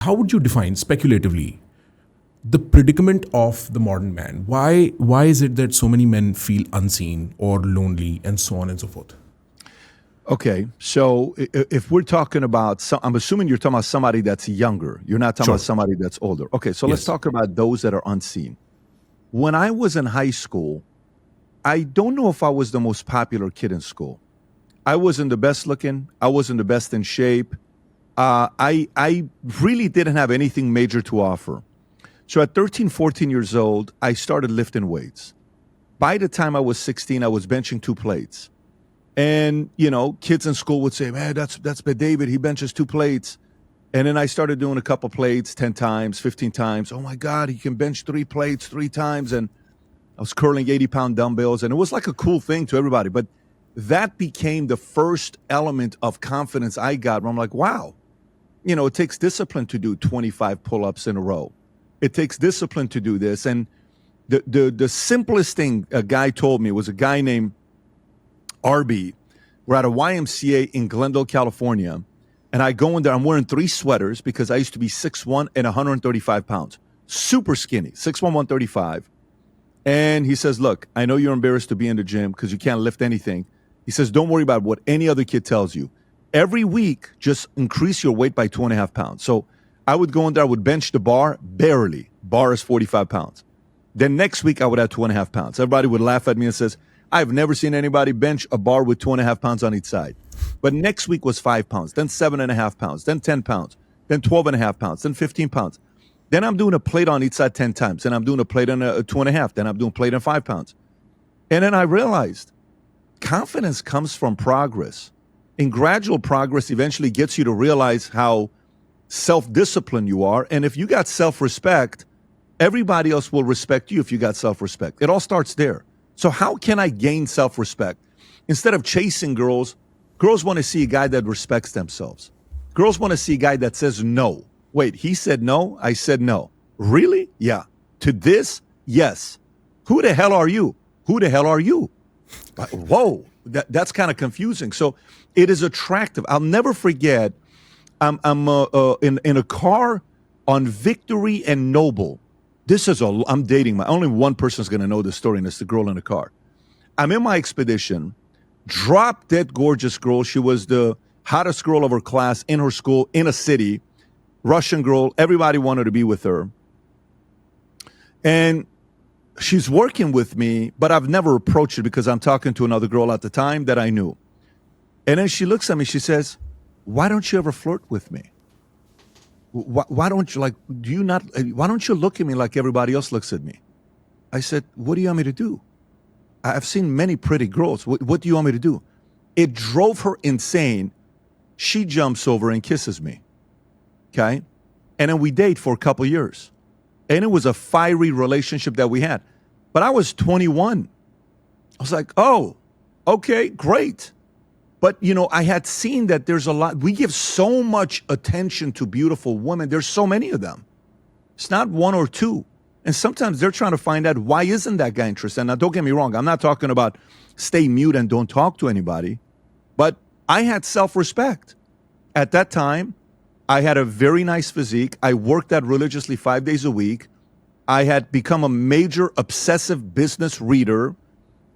How would you define speculatively the predicament of the modern man? Why is it that so many men feel unseen or lonely and so on and so forth? Okay, so if we're talking about, I'm assuming you're talking about somebody that's younger. You're not talking about Sure. somebody that's older. Okay, so let's Yes. talk about those that are unseen. When I was in high school, I don't know if I was the most popular kid in school. I wasn't the best looking. I wasn't the best in shape. I really didn't have anything major to offer. So at 13, 14 years old, I started lifting weights. By the time I was 16, I was benching 2 plates. And, kids in school would say, man, that's bad David. He benches 2 plates. And then I started doing a couple plates 10 times, 15 times. Oh my God, he can bench 3 plates 3 times. And I was curling 80-pound dumbbells. And it was like a cool thing to everybody. But that became the first element of confidence I got where I'm like, wow, it takes discipline to do 25 pull-ups in a row. It takes discipline to do this. And the simplest thing a guy told me was a guy named RB. We're at a YMCA in Glendale, California. And I go in there, I'm wearing 3 sweaters because I used to be 6'1" and 135 pounds. Super skinny, 6'1", 135. And he says, look, I know you're embarrassed to be in the gym because you can't lift anything. He says, don't worry about what any other kid tells you. Every week, just increase your weight by 2.5 pounds. So I would go in there, I would bench the bar, barely. Bar is 45 pounds. Then next week, I would have 2.5 pounds. Everybody would laugh at me and says, I've never seen anybody bench a bar with 2.5 pounds on each side. But next week was 5 pounds, then 7.5 pounds, then 10 pounds, then 12.5 pounds, then 15 pounds. Then I'm doing a plate on each side 10 times. Then I'm doing a plate on a 2.5. Then I'm doing a plate on 5 pounds. And then I realized confidence comes from progress. And gradual progress eventually gets you to realize how self-disciplined you are. And if you got self-respect, everybody else will respect you if you got self-respect. It all starts there. So how can I gain self-respect? Instead of chasing girls want to see a guy that respects themselves. Girls want to see a guy that says no. Wait, he said no? I said no. Really? Yeah. To this? Yes. Who the hell are you? Who the hell are you? Whoa, that's kind of confusing. So it is attractive. I'll never forget, I'm in a car on Victory and Noble. I'm dating only one person's going to know this story, and it's the girl in the car. I'm in my expedition, drop dead gorgeous girl. She was the hottest girl of her class in her school, in a city, Russian girl. Everybody wanted to be with her. And she's working with me, but I've never approached her because I'm talking to another girl at the time that I knew. And then she looks at me, she says, why don't you ever flirt with me? Why don't you why don't you look at me like everybody else looks at me? I said, what do you want me to do? I've seen many pretty girls. What do you want me to do? It drove her insane. She jumps over and kisses me. Okay. And then we date for a couple years. And it was a fiery relationship that we had. But I was 21. I was like, oh, okay, great. But, I had seen that there's a lot. We give so much attention to beautiful women. There's so many of them. It's not one or two. And sometimes they're trying to find out, why isn't that guy interested? Now, don't get me wrong. I'm not talking about stay mute and don't talk to anybody. But I had self-respect. At that time, I had a very nice physique. I worked out religiously 5 days a week. I had become a major obsessive business reader.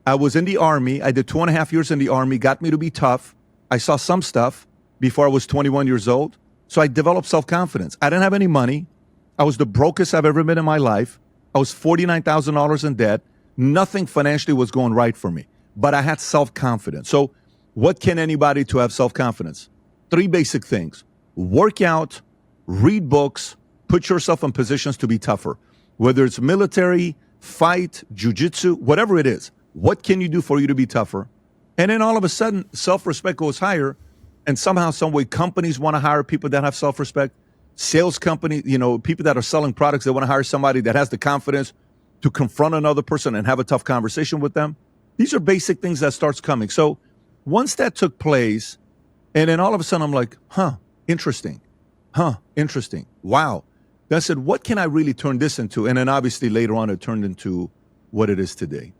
I was in the Army. I did 2.5 years in the Army, got me to be tough. I saw some stuff before I was 21 years old. So I developed self-confidence. I didn't have any money. I was the brokest I've ever been in my life. I was $49,000 in debt. Nothing financially was going right for me. But I had self-confidence. So what can anybody to have self-confidence? 3 basic things. Work out, read books, put yourself in positions to be tougher. Whether it's military, fight, jujitsu, whatever it is. What can you do for you to be tougher? And then all of a sudden, self-respect goes higher. And somehow, some way, companies want to hire people that have self-respect. Sales companies, people that are selling products, they want to hire somebody that has the confidence to confront another person and have a tough conversation with them. These are basic things that starts coming. So once that took place, and then all of a sudden I'm like, interesting. Interesting. Wow. Then I said, what can I really turn this into? And then obviously later on it turned into what it is today.